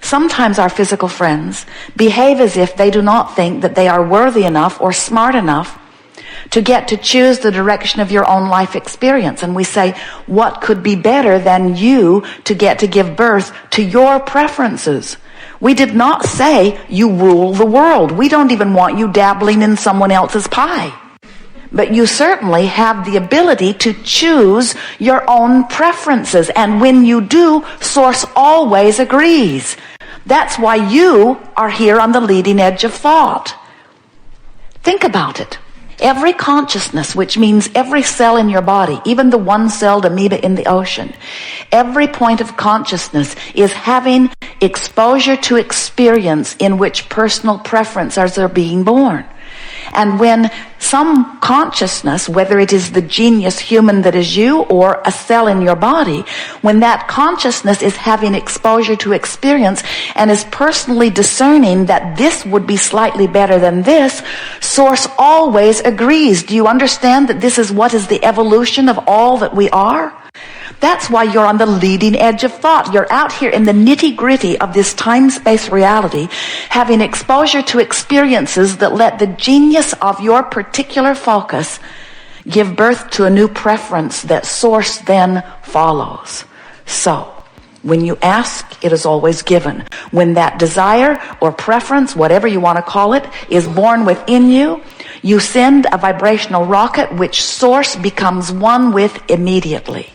Sometimes our physical friends behave as if they do not think that they are worthy enough or smart enough to get to choose the direction of your own life experience. And we say, what could be better than you to get to give birth to your preferences? We did not say you rule the world. We don't even want you dabbling in someone else's pie. But you certainly have the ability to choose your own preferences. And when you do, Source always agrees. That's why you are here on the leading edge of thought. Think about it. Every consciousness, which means every cell in your body, even the one-celled amoeba in the ocean, every point of consciousness is having exposure to experience in which personal preferences are being born. And when some consciousness, whether it is the genius human that is you or a cell in your body, when that consciousness is having exposure to experience and is personally discerning that this would be slightly better than this, Source always agrees. Do you understand that this is what is the evolution of all that we are? That's why you're on the leading edge of thought. You're out here in the nitty-gritty of this time-space reality, having exposure to experiences that let the genius of your particular focus give birth to a new preference that Source then follows. So, when you ask, it is always given. When that desire or preference, whatever you want to call it, is born within you, you send a vibrational rocket which Source becomes one with immediately.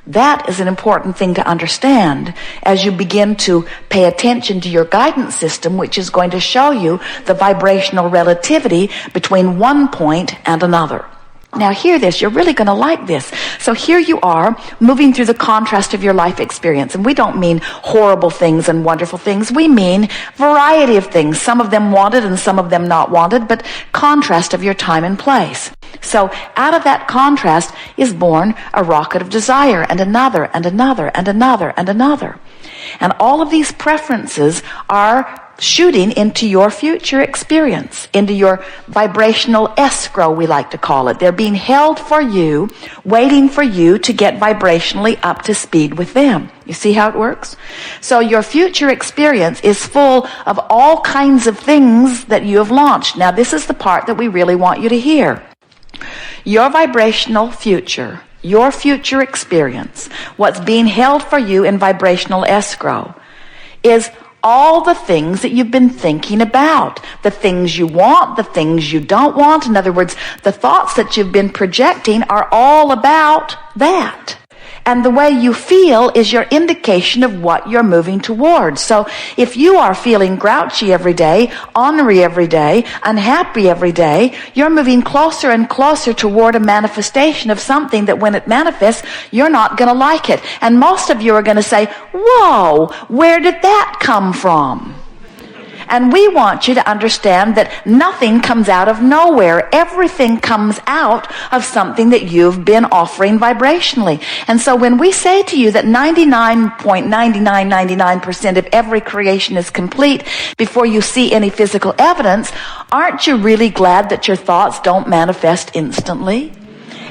That is an important thing to understand as you begin to pay attention to your guidance system, which is going to show you the vibrational relativity between one point and another. Now hear this, you're really going to like this. So here you are, moving through the contrast of your life experience. And we don't mean horrible things and wonderful things. We mean variety of things. Some of them wanted and some of them not wanted, but contrast of your time and place. So out of that contrast is born a rocket of desire, and another, and another, and another, and another. And all of these preferences are shooting into your future experience, into your vibrational escrow, we like to call it. They're being held for you, waiting for you to get vibrationally up to speed with them. You see how it works? So your future experience is full of all kinds of things that you have launched. Now this is the part that we really want you to hear. Your vibrational future, your future experience, what's being held for you in vibrational escrow, is all the things that you've been thinking about. The things you want, the things you don't want. In other words, the thoughts that you've been projecting are all about that. And the way you feel is your indication of what you're moving towards. So if you are feeling grouchy every day, ornery every day, unhappy every day, you're moving closer and closer toward a manifestation of something that when it manifests, you're not going to like it. And most of you are going to say, whoa, where did that come from? And we want you to understand that nothing comes out of nowhere. Everything comes out of something that you've been offering vibrationally. And so when we say to you that 99.9999% of every creation is complete before you see any physical evidence, aren't you really glad that your thoughts don't manifest instantly?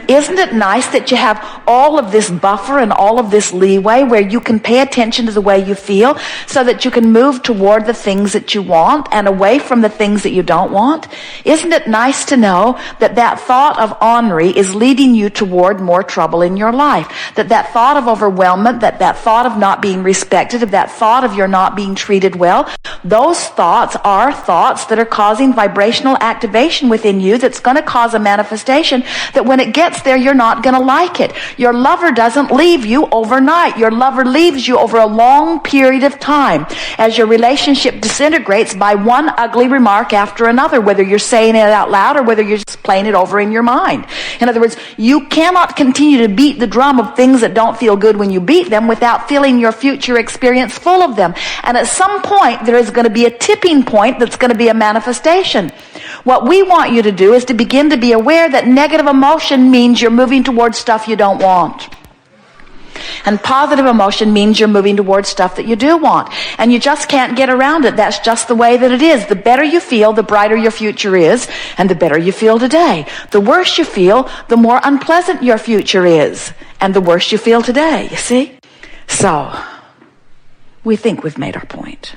Isn't it nice that you have all of this buffer and all of this leeway where you can pay attention to the way you feel so that you can move toward the things that you want and away from the things that you don't want? Isn't it nice to know that that thought of ornery is leading you toward more trouble in your life? That thought of overwhelmment, that thought of not being respected, that thought of you're not being treated well, those thoughts are thoughts that are causing vibrational activation within you that's going to cause a manifestation that when it gets there, you're not going to like it. Your lover doesn't leave you overnight. Your lover leaves you over a long period of time as your relationship disintegrates by one ugly remark after another, whether you're saying it out loud or whether you're just playing it over in your mind. In other words, you cannot continue to beat the drum of things that don't feel good when you beat them without feeling your future experience full of them. And at some point, there is going to be a tipping point that's going to be a manifestation. What we want you to do is to begin to be aware that negative emotion means you're moving towards stuff you don't want. And positive emotion means you're moving towards stuff that you do want. And you just can't get around it. That's just the way that it is. The better you feel, the brighter your future is, and the better you feel today. The worse you feel, the more unpleasant your future is, and the worse you feel today, you see? So, we think we've made our point.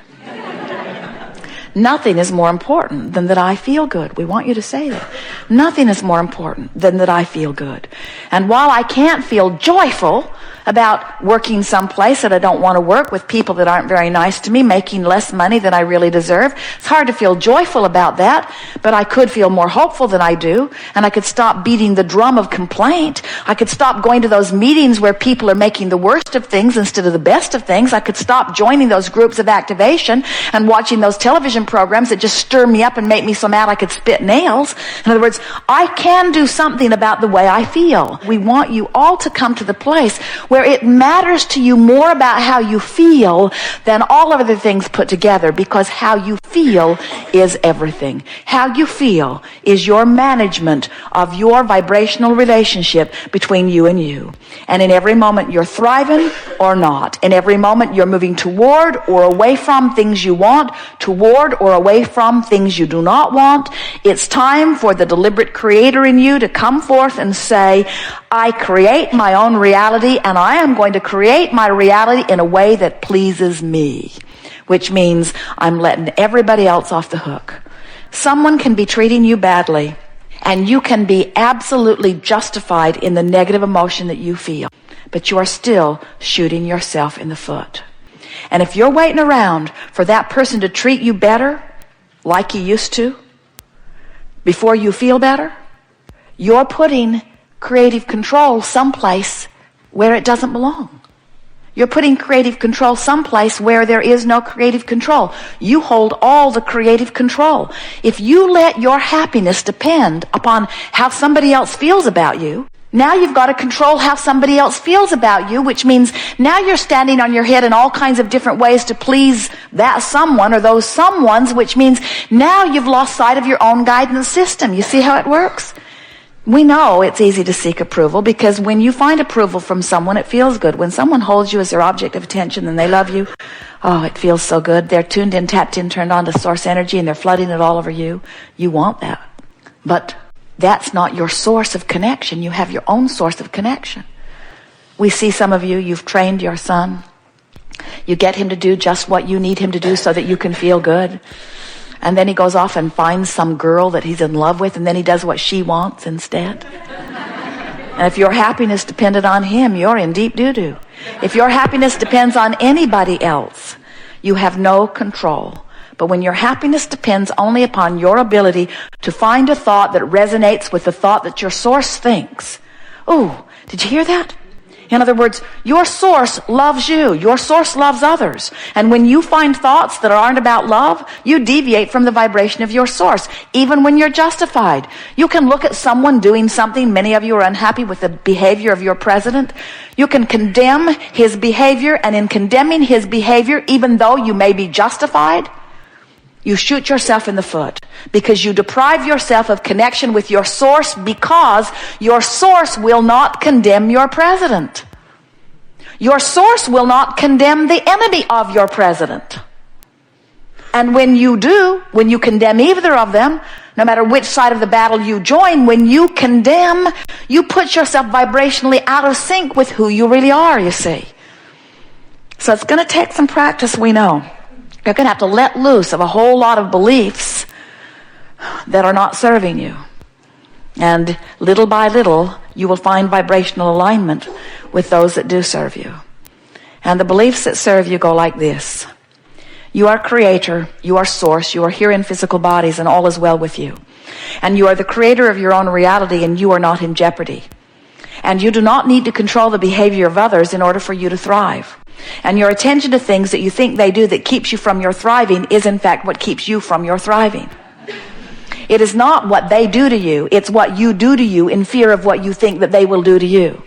Nothing is more important than that I feel good. We want you to say that. Nothing is more important than that I feel good. And while I can't feel joyful about working someplace that I don't want to work, with people that aren't very nice to me, making less money than I really deserve, it's hard to feel joyful about that, but I could feel more hopeful than I do, and I could stop beating the drum of complaint. I could stop going to those meetings where people are making the worst of things instead of the best of things. I could stop joining those groups of activation and watching those television programs that just stir me up and make me so mad I could spit nails. In other words, I can do something about the way I feel. We want you all to come to the place where it matters to you more about how you feel than all of the things put together, because how you feel is everything. How you feel is your management of your vibrational relationship between you and you. And in every moment you're thriving or not. In every moment you're moving toward or away from things you want, toward or away from things you do not want. It's time for the deliberate creator in you to come forth and say, I create my own reality, and I am going to create my reality in a way that pleases me, which means I'm letting everybody else off the hook. Someone can be treating you badly, and you can be absolutely justified in the negative emotion that you feel, but you are still shooting yourself in the foot. And if you're waiting around for that person to treat you better, like you used to, before you feel better, you're putting creative control someplace where it doesn't belong. You're putting creative control someplace where there is no creative control. You hold all the creative control. If you let your happiness depend upon how somebody else feels about you, now you've got to control how somebody else feels about you, which means now you're standing on your head in all kinds of different ways to please that someone or those someones, which means now you've lost sight of your own guidance system. You see how it works? We know it's easy to seek approval, because when you find approval from someone, it feels good. When someone holds you as their object of attention and they love you, oh, it feels so good. They're tuned in, tapped in, turned on to source energy, and they're flooding it all over you. You want that. But that's not your source of connection. You have your own source of connection. We see some of you, you've trained your son. You get him to do just what you need him to do so that you can feel good. And then he goes off and finds some girl that he's in love with, and then he does what she wants instead. And if your happiness depended on him, you're in deep doo-doo. If your happiness depends on anybody else, you have no control. But when your happiness depends only upon your ability to find a thought that resonates with the thought that your source thinks. Oh, did you hear that? In other words, your source loves you. Your source loves others. And when you find thoughts that aren't about love, you deviate from the vibration of your source, even when you're justified. You can look at someone doing something. Many of you are unhappy with the behavior of your president. You can condemn his behavior, and in condemning his behavior, even though you may be justified, you shoot yourself in the foot, because you deprive yourself of connection with your source, because your source will not condemn your president. Your source will not condemn the enemy of your president. And when you do, when you condemn either of them, no matter which side of the battle you join, when you condemn, you put yourself vibrationally out of sync with who you really are, you see. So it's going to take some practice, we know. You're going to have to let loose of a whole lot of beliefs that are not serving you. And little by little, you will find vibrational alignment with those that do serve you. And the beliefs that serve you go like this. You are creator, you are source, you are here in physical bodies, and all is well with you. And you are the creator of your own reality, and you are not in jeopardy. And you do not need to control the behavior of others in order for you to thrive. And your attention to things that you think they do that keeps you from your thriving is in fact what keeps you from your thriving. It is not what they do to you, it's what you do to you in fear of what you think that they will do to you.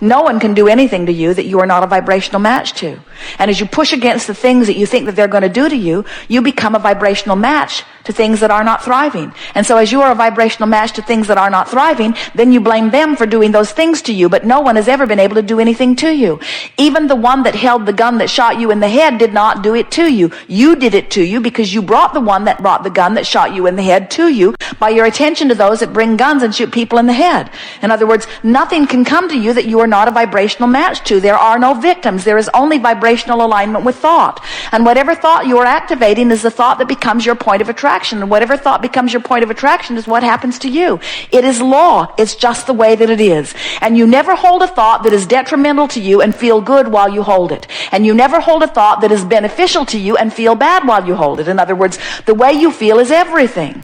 No one can do anything to you that you are not a vibrational match to. And as you push against the things that you think that they're going to do to you, you become a vibrational match to things that are not thriving. And so as you are a vibrational match to things that are not thriving, then you blame them for doing those things to you, but no one has ever been able to do anything to you. Even the one that held the gun that shot you in the head did not do it to you. You did it to you because you brought the one that brought the gun that shot you in the head to you by your attention to those that bring guns and shoot people in the head. In other words, nothing can come to you that you are not a vibrational match to. There are no victims. There is only vibrational vibrational alignment with thought. And whatever thought you are activating is the thought that becomes your point of attraction. And whatever thought becomes your point of attraction is what happens to you. It is law. It's just the way that it is. And you never hold a thought that is detrimental to you and feel good while you hold it. And you never hold a thought that is beneficial to you and feel bad while you hold it. In other words, the way you feel is everything.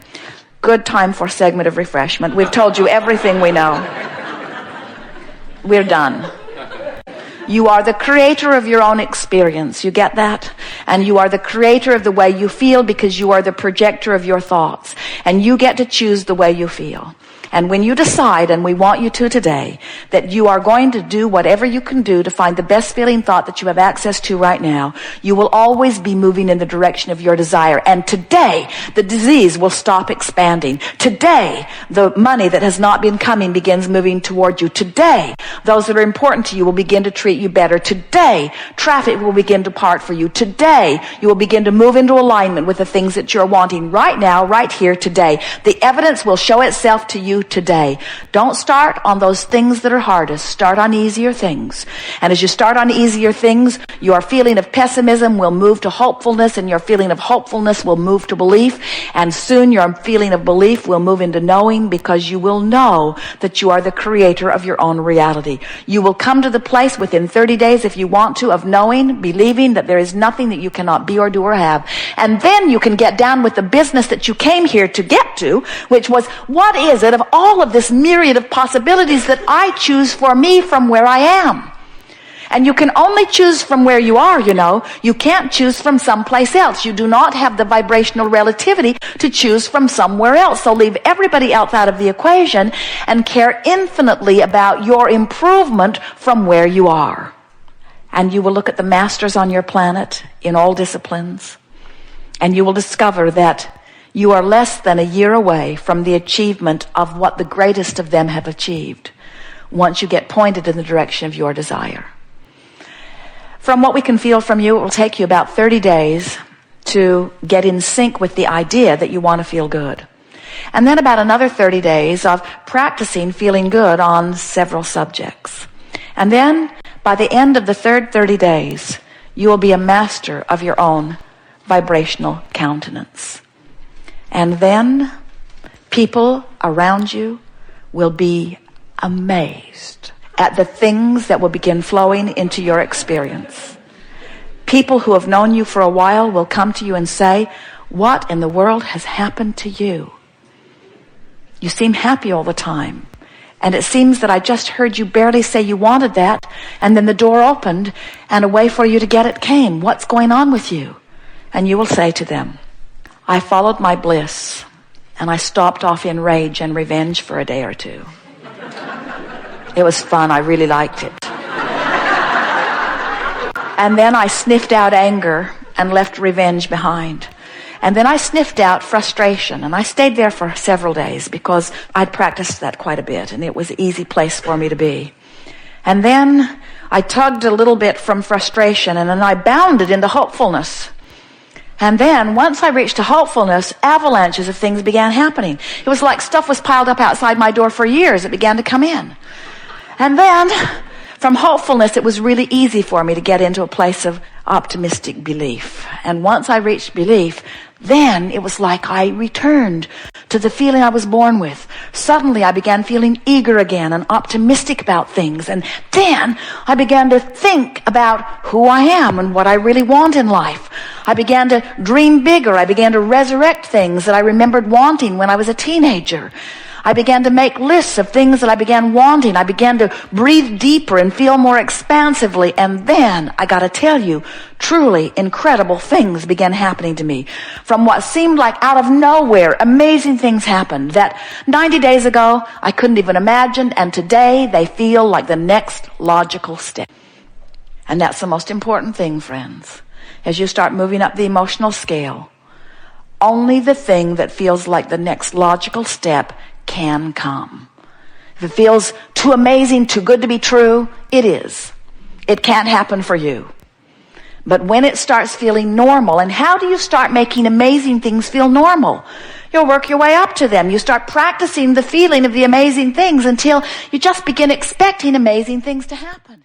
Good time for a segment of refreshment. We've told you everything we know. We're done. You are the creator of your own experience. You get that? And you are the creator of the way you feel because you are the projector of your thoughts. And you get to choose the way you feel. And when you decide, and we want you to today, that you are going to do whatever you can do to find the best feeling thought that you have access to right now, you will always be moving in the direction of your desire. And today, the disease will stop expanding. Today, the money that has not been coming begins moving toward you. Today, those that are important to you will begin to treat you better. Today, traffic will begin to part for you. Today, you will begin to move into alignment with the things that you're wanting right now, right here, today. The evidence will show itself to you today. Don't start on those things that are hardest. Start on easier things. And as you start on easier things, your feeling of pessimism will move to hopefulness, and your feeling of hopefulness will move to belief, and soon your feeling of belief will move into knowing, because you will know that you are the creator of your own reality. You will come to the place within 30 days, if you want to, of knowing, believing that there is nothing that you cannot be or do or have. And then you can get down with the business that you came here to get to, which was, what is it of all of this myriad of possibilities that I choose for me from where I am? And you can only choose from where you are, you know. You can't choose from someplace else. You do not have the vibrational relativity to choose from somewhere else. So leave everybody else out of the equation and care infinitely about your improvement from where you are. And you will look at the masters on your planet in all disciplines, and you will discover that you are less than a year away from the achievement of what the greatest of them have achieved once you get pointed in the direction of your desire. From what we can feel from you, it will take you about 30 days to get in sync with the idea that you want to feel good. And then about another 30 days of practicing feeling good on several subjects. And then by the end of the third 30 days, you will be a master of your own vibrational countenance. And then people around you will be amazed at the things that will begin flowing into your experience. People who have known you for a while will come to you and say, what in the world has happened to you? You seem happy all the time. And it seems that I just heard you barely say you wanted that, and then the door opened and a way for you to get it came. What's going on with you? And you will say to them, I followed my bliss, and I stopped off in rage and revenge for a day or two. It was fun. I really liked it. And then I sniffed out anger and left revenge behind. And then I sniffed out frustration, and I stayed there for several days because I'd practiced that quite a bit, and it was an easy place for me to be. And then I tugged a little bit from frustration, and then I bounded into hopefulness. And then, once I reached to hopefulness, avalanches of things began happening. It was like stuff was piled up outside my door for years. It began to come in. And then, from hopefulness, it was really easy for me to get into a place of optimistic belief. And once I reached belief, then it was like I returned to the feeling I was born with. Suddenly I began feeling eager again and optimistic about things. And then I began to think about who I am and what I really want in life. I began to dream bigger. I began to resurrect things that I remembered wanting when I was a teenager. I began to make lists of things that I began wanting. I began to breathe deeper and feel more expansively. And then, I gotta tell you, truly incredible things began happening to me. From what seemed like out of nowhere, amazing things happened that 90 days ago, I couldn't even imagine. And today, they feel like the next logical step. And that's the most important thing, friends. As you start moving up the emotional scale, only the thing that feels like the next logical step can come. If it feels too amazing, too good to be true, it is. It can't happen for you. But when it starts feeling normal, and how do you start making amazing things feel normal? You'll work your way up to them. You start practicing the feeling of the amazing things until you just begin expecting amazing things to happen.